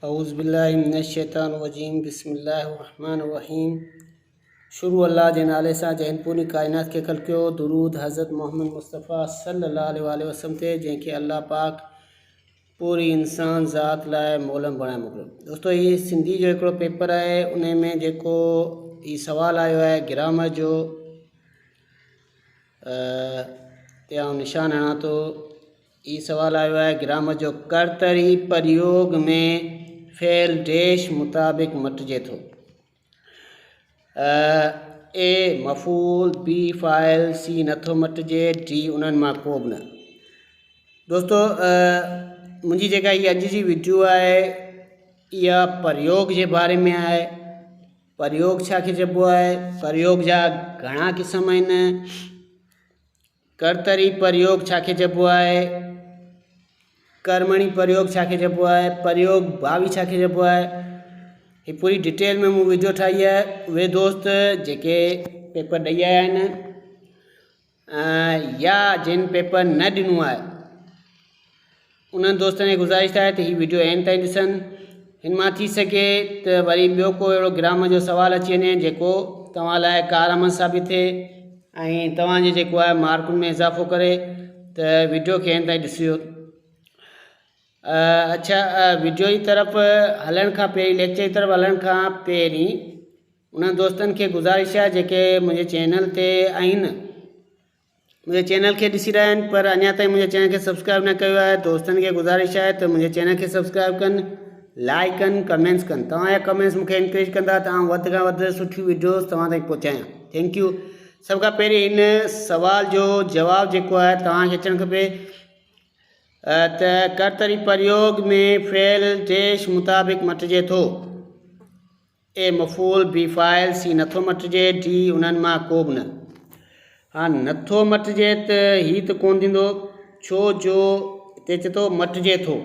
औज़ुबिल्लाहिमिनश्शैतानिर्रजीम बिस्मिल्लाहिर्रहमानिर्रहीम। शुरू अल्लाह जे नाले सां जंहिं पूरी कायनात खे ख़लक़ियो। दुरूद हज़रत मोहम्मद मुस्तफ़ा सल्लल्लाहु अलैहि वसल्लम ते जंहिंखे अल्लाह पाक पूरी इंसान ज़ात लाइ मोलम बणाए मोकिलियो। दोस्तो हीअ सिंधी जो हिकिड़ो पेपर आहे, उन में जेको हीअ सुवालु आयो आहे ग्रामर जो, ते आउं निशान हणां थो। हीअ सुवालु आयो आहे ग्रामर जो, कर्तरी प्रयोग में फेल डैश मुताबिक मटिजे थो। ए मफ़ूल, बी फ़ाइल, सी नथो मटिजे, डी उन्हनि मां को बि न। दोस्तो मुंहिंजी जेका हीअ अॼु जी वीडियो आहे इहा प्रयोग जे बारे में आहे। प्रयोग छा खे चइबो आहे, प्रयोग जा घणा क़िस्म आहिनि, कर्तरी प्रयोग छा खे चइबो आहे, कर्मणी प्रयोग छा खे चइबो आहे, प्रयोग भावी छा खे चइबो आहे। ही पूरी डिटेल में मूं वीडियो ठाही आहे। उहे दोस्त जेके पेपर ॾेई आया आहिनि या जिन पेपर न ॾिनो आहे उन्हनि दोस्तनि खे गुज़ारिश आहे त हीअ वीडियो एंड ताईं ॾिसनि। हिन मां थी सघे त वरी ॿियो को अहिड़ो ग्रामर जो सुवालु अची वञे जेको तव्हां लाइ कारआमद साबित थिए ऐं तव्हांजे जेको आहे मार्कुनि में इज़ाफ़ो करे, त वीडियो खे एंड ताईं ॾिसियो। अच्छा, वीडियो जी तरफ़ हलण खां पहिरीं, लेक्चर जी तरफ़ हलण खां पहिरीं उन्हनि दोस्तनि खे गुज़ारिश आहे जेके मुंहिंजे चैनल ते आहिनि, मुंहिंजे चैनल खे ॾिसी रहिया आहिनि पर अञा ताईं मुंहिंजे चैनल खे सब्सक्राइब न कयो आहे। दोस्तनि खे गुज़ारिश आहे त मुंहिंजे चैनल खे सब्सक्राइब कनि, लाइक कनि, कमेंट्स कनि। तव्हांजा कमेंट्स मूंखे इंकरेज कंदा त आउं वधि खां वधि सुठियूं वीडियोज़ तव्हां ताईं पहुचायां। Thank U. सभ खां पहिरीं हिन सवाल जो जवाबु जेको आहे तव्हांखे अचणु खपे त कर्तरी प्रयोग में फेल डैश मुताबिक मटिजे थो। ए मफ़ूल, बी फ़ाइल, सी नथो मटिजे, डी उन्हनि मां को बि न। हा, नथो मटिजे त हीअ त कोन थींदो, छो जो हिते चए थो मटिजे थो।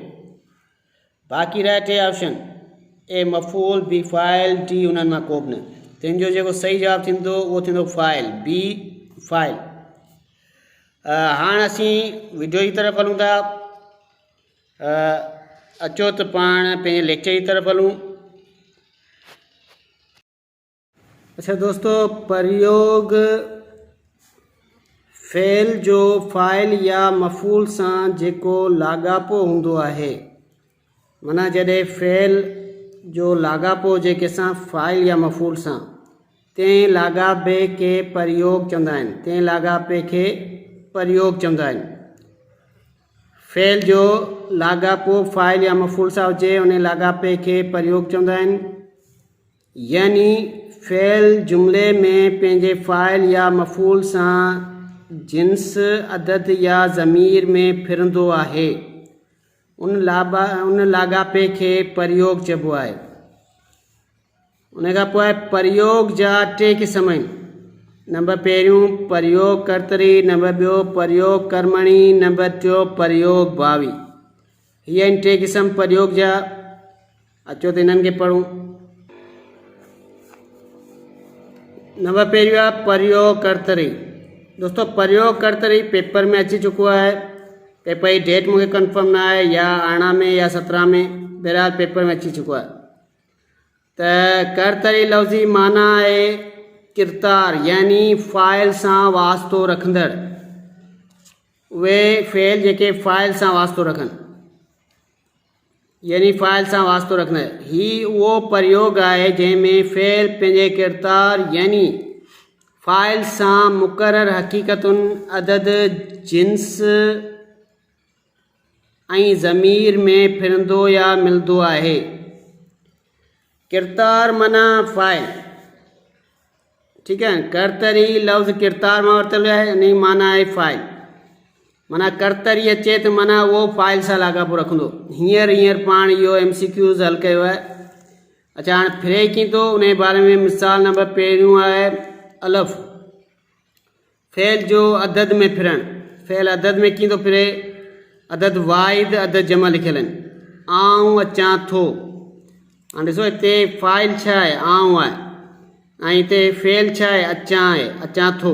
बाक़ी रहिया टे ऑप्शन, ए मफ़ूल, बी फ़ाइल, डी उन्हनि मां को बि न। तंहिंजो जेको सही जवाबु थींदो उहो थींदो फ़ाइल, बी फ़ाइल। हाणे असीं वीडियो जी तरफ़ हलूं था। अचो त पाण पंहिंजे लेक्चर जी तरफ़ हलूं। अच्छा दोस्तो, प्रयोग फेल जो फ़ाइल या मफ़ूल सां जेको लाॻापो हूंदो आहे, माना जॾहिं फेल जो लाॻापो हुजे कंहिंसां फ़ाइल या मफ़ूल सां, तंहिं लाॻापे खे प्रयोग चवंदा आहिनि, तंहिं लाॻापे खे प्रयोग चवंदा आहिनि। फेल जो लाॻापो फ़ाइल या मफ़ूल सां हुजे उन लाॻापे खे प्रयोग चवंदा आहिनि। यानी फेल जुमिले में पंहिंजे फ़ाइल या मफ़ूल सां जिन्स, अदद या ज़मीर में फिरंदो आहे, उन लाॻापे खे प्रयोग चइबो आहे। उन खां पोइ प्रयोग जा टे क़िस्म आहिनि। नंबर पहिरियों प्रयोग कर्तरी, नंबर ॿियो प्रयोग कर्मणी, नंबर टियों प्रयोग भावी। हीअ आहिनि टे क़िस्म प्रयोग जा। अचो त इन्हनि खे पढ़ूं। नंबर पहिरियों आहे प्रयोग कर्तरी। दोस्तों प्रयोग कर्तरी पेपर में अची चुको आहे। पेपर जी डेट मूंखे कंफर्म न आहे, या 18 में या 17 में, बहरहाल पेपर में अची चुको आहे। त कर्तरी लफ़्ज़ी माना आहे किरदार, यानी फ़ाइल सां वास्तो रखंदड़। उहे फेल जेके फ़ाइल सां वास्तो रखनि, यानी फ़ाइल सां वास्तो रखंदड़। ही उहो प्रयोग आहे जंहिंमें फेल पंहिंजे किरदार यानी फ़ाइल सां मुक़रर हक़ीक़तुनि, अदद, जिन्स ऐं ज़मीर में फिरंदो या मिलंदो आहे। किरदार माना फ़ाइल, ठीकु आहे। कर्तरी लफ़्ज़ किरदार मां वरितलु आहे, इन जी माना आहे फ़ाइल। माना कर्तरी अचे त माना उहो फ़ाइल सां लाॻापो रखंदो। हींअर पाण इहो MCQs हल कयो आहे। अच्छा, हाणे फिरे कीअं थो उन जे बारे में मिसाल नंबर पहिरियों आहे अलफ़। फेल जो अदद में फिरणु, फेल अदद में कीअं थो फिरे, अदद वाहिद, अदद जमा लिखियल आहिनि। आऊं अचां थो। हाणे ॾिसो हिते फ़ाइल छा आहे, आऊं आहे, ऐं हिते फेल छा आहे, अचां आहे, अचां थो।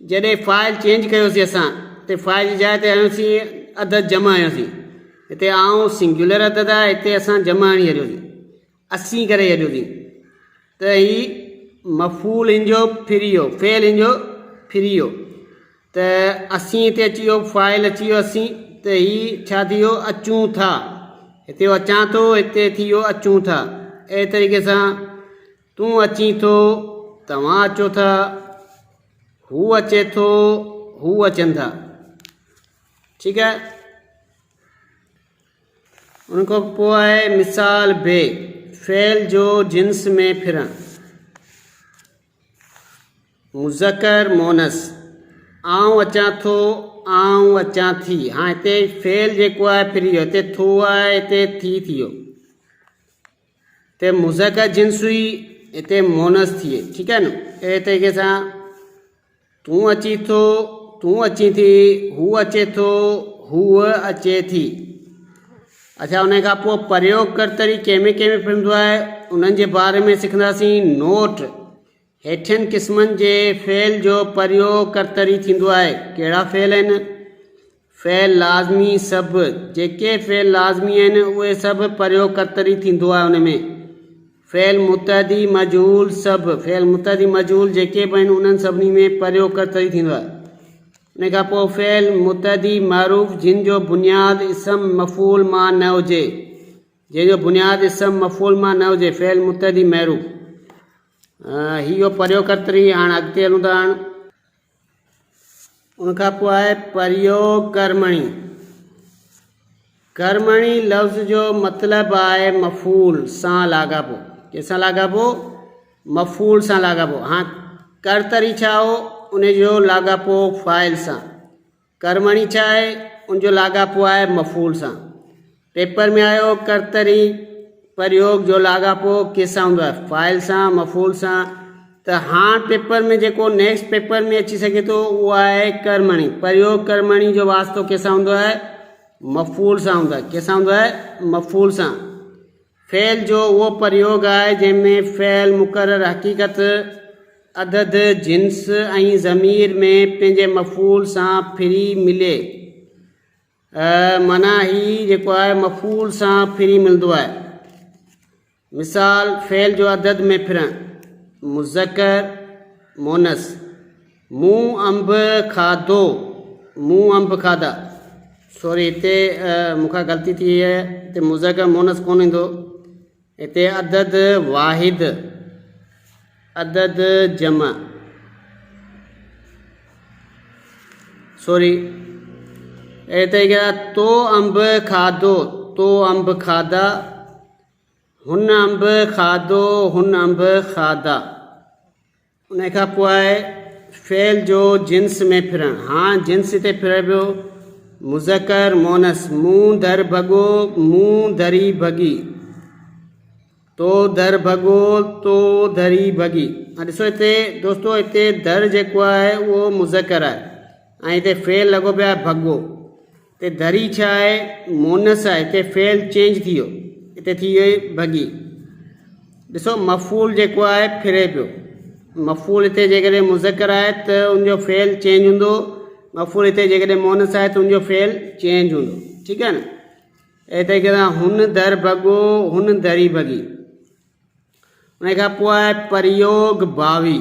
जॾहिं फ़ाइल चेंज कयोसीं असां, त फ़ाइल जी जाइ ते आयोसीं अदद जमा आयोसीं, हिते आऊं सिंगुलर अदद आहे, हिते असां जमा हणी छॾियोसीं, 80 करे छॾियोसीं, त ही मफ़ूल हिनजो फिरी वियो, फ़ेल हिनजो फिरी वियो, त 80 हिते अची वियो, फ़ाइल अची वियो 80, त ही छा थी वियो, अचूं था, हिते अचां थो, हिते थी वियो अचूं था। अहिड़े तरीक़े सां तूं अची थो, तव्हां अचो था, हू अचे थो, हू अचनि था। ठीकु आहे। उन खां पोइ आहे मिसाल बे, फ़ेल जो जिन्स में फिरणु, मुज़कर मोनस, आऊं अचां थो, आऊं अचां थी। हाँ हिते फ़ेल जेको आहे फिरी वियो, हिते थो आहे, हिते थी वियो, हिते मुज़कर जिन्स हुई, हिते मोनस थिए। ठीकु आहे न। अहिड़े तरीक़े सां तूं अची थो, तूं अची थी, हू अचे थो, हूअ अचे थी। अच्छा, उन खां पोइ प्रयोग कर्तरी कंहिंमें फिरंदो आहे, उन्हनि जे बारे में सिखंदासीं। नोट, हेठियनि क़िस्मनि जे फ़ेल जो प्रयोग कर्तरी थींदो आहे। कहिड़ा फ़ेल आहिनि? फ़ेल लाज़मी सभु, जेके फ़ेल लाज़मी आहिनि उहे सभु प्रयोग कर्तरी थींदो आहे उन में। फ़ेल मुतदी मजहूल सभु, फ़ेल मुतदी मजहूल जेके बि आहिनि उन्हनि सभिनी में प्रयोग कर्तरी थींदो आहे। उन खां पोइ फ़ेल मुतदी मरूफ़, जिन जो बुनियाद इसम मफ़ूल मां न हुजे, जंहिंजो बुनियाद इसम मफ़ूल मां न हुजे, फ़ेल मुतदी मरूफ़, इहो प्रयोग कर्तरी। हाणे अॻिते हलूं था। हाणे उनखां पोइ आहे प्रयोग कर्मणी। कर्मणी लफ़्ज़ जो मतिलबु आहे मफ़ूल सां लाॻापो। कंहिंसां लाॻापो? मफ़ूल सां लाॻापो। हाँ, कर्तरी छा हो? उनजो लाॻापो फ़ाइल सां। कर्मणी छा आहे? उनजो लाॻापो आहे मफ़ूल सां। पेपर में आयो कर्तरी प्रयोग जो लाॻापो कंहिंसां हूंदो आहे? फ़ाइल सां, मफ़ूल सां। त हाणे पेपर में जेको नेक्स्ट पेपर में अची सघे थो उहो आहे कर्मणी। प्रयोग कर्मणी जो वास्तो कंहिंसां हूंदो आहे? मफ़ूल सां हूंदो आहे। कंहिंसां हूंदो आहे? मफ़ूल सां। फ़ेल जो उहो प्रयोग आहे जंहिंमें फ़ेल मुक़रर हक़ीक़त अदद जिन्स ऐं ज़मीर में पंहिंजे मफ़ूल सां फिरी मिले। माना ही जेको आहे मफ़ूल सां फिरी मिलंदो आहे। मिसाल, फ़ेल जो अदद में फिरणु, मुज़कर मोनस, मूं अंब खाधो, मूं अंब खाधा। सॉरी, हिते मूंखां ग़लती थी है, हिते मुज़कर मोनस कोन ईंदो, हिते अदद वाहिद, अदद जमा, सॉरी। अहिड़े तरीक़े सां तो अंब खाधो, तो अंब खाधा, हुन अंब खाधो, हुन अंब खाधा। उन खां पोइ आहे फ़ेल जो जिन्स में फिरणु। हाँ, जिन्स हिते फिरे पियो, मुज़कर मोनस, मूं दर भॻो, मूं दरी भॻी, तो दर भॻो, तो दरी भॻी। ॾिसो हिते दोस्तो, हिते दर जेको आहे उहो मुज़कर आहे ऐं हिते फ़ेल लॻो पियो आहे भॻो। हिते दरी छा आहे? मोनस आहे। हिते फ़ेल चेंज थी वियो, हिते थी वई भॻी। ॾिसो मफ़ूल जेको आहे फिरे पियो। मफ़ूल हिते जेकॾहिं मुज़कर आहे त उनजो फ़ेल चेंज हूंदो, मफ़ूल हिते जेकॾहिं मोनस आहे त उनजो फ़ेल चेंज हूंदो। ठीकु आहे न। अहिड़े तरीक़े सां हुन दर भॻो, हुन दरी भॻी। उन खां पोइ आहे प्रयोग बावी।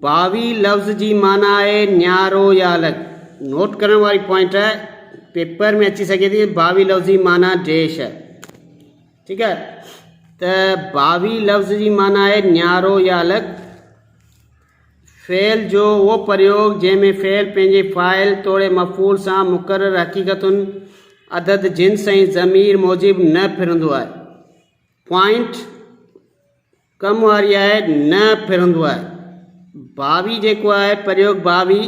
बावी लफ़्ज़ जी माना आहे न्यारो या अलॻि। नोट करण वारी पॉइंट आहे, पेपर में अची सघे थी बावी लफ़्ज़ जी माना देश आहे। ठीकु आहे। त बावी लफ़्ज़ जी माना आहे न्यारो या अलॻि। फ़ेल जो उहो प्रयोग जंहिंमें फ़ेल पंहिंजे फ़ाइल तोड़े मफ़ूल सां मुक़रर हक़ीक़तुनि अदद जिन्स ऐं ज़मीर मूजिब न फिरंदो आहे। पॉइंट कम वारी आहे, न फिरंदो आहे। बावी जेको आहे प्रयोग बावी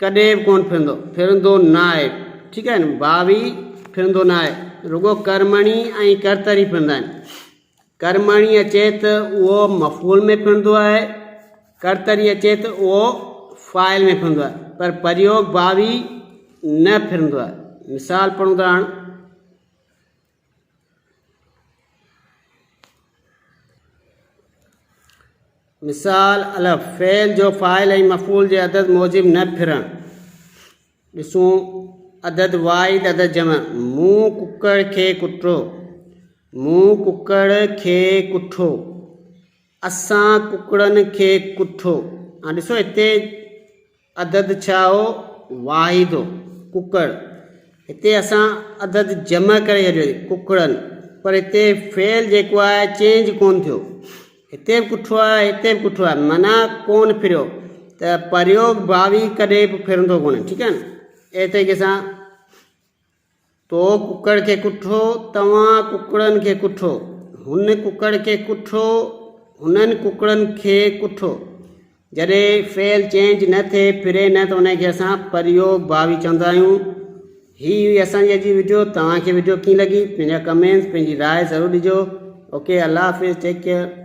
कॾहिं बि कोन फिरंदो न आहे। ठीकु आहे न। बावी फिरंदो न आहे, रुगो कर्मणी ऐं कर्तरी फिरंदा आहिनि। कर्मणी अचे त उहो मफ़ूल में फिरंदो आहे, कर्तरी अचे त उहो फ़ाइल में फिरंदो आहे, पर प्रयोग बावी न फिरंदो आहे। मिसाल पढ़ूं था हाणे। मिसाल अलफ़, फ़ेल जो फ़ाइल ऐं मफ़ूल जे अदद मूजिब न फिरणु। ॾिसूं अदद वाहिद अदद जमा। मूं कुकड़ खे कुठो, मूं कुकड़ खे कुठो, असां कुकड़नि खे कुठो। हाँ ॾिसो हिते अदद छा हो, वाहिद हो, कुकड़। हिते असां अदद जमा करे छॾियो कुकड़नि, पर हिते फेल जेको आहे चेंज कोन थियो। हिते बि कुठो आहे, हिते बि कुठो आहे, माना कोन फिरियो। त प्रयोग भावी कॾहिं बि फिरंदो कोन्हे, ठीकु आहे न। अहिड़े तरीक़े सां तो कुकड़ खे कुठो, तव्हां कुकड़नि खे कुठो, हुन कुकड़ खे कुठो, हुननि कुकड़नि खे कुठो। जॾहिं फेल चेंज न थिए, फिरे न, त उनखे असां प्रयोग भावी चवंदा आहियूं। ही हुई असांजी अॼु जी वीडियो। तव्हांखे वीडियो कीअं लॻी, पंहिंजा कमेंट्स, पंहिंजी राय ज़रूरु ॾिजो। ओके, अल्लाह हाफ़िज़, टेक केयर।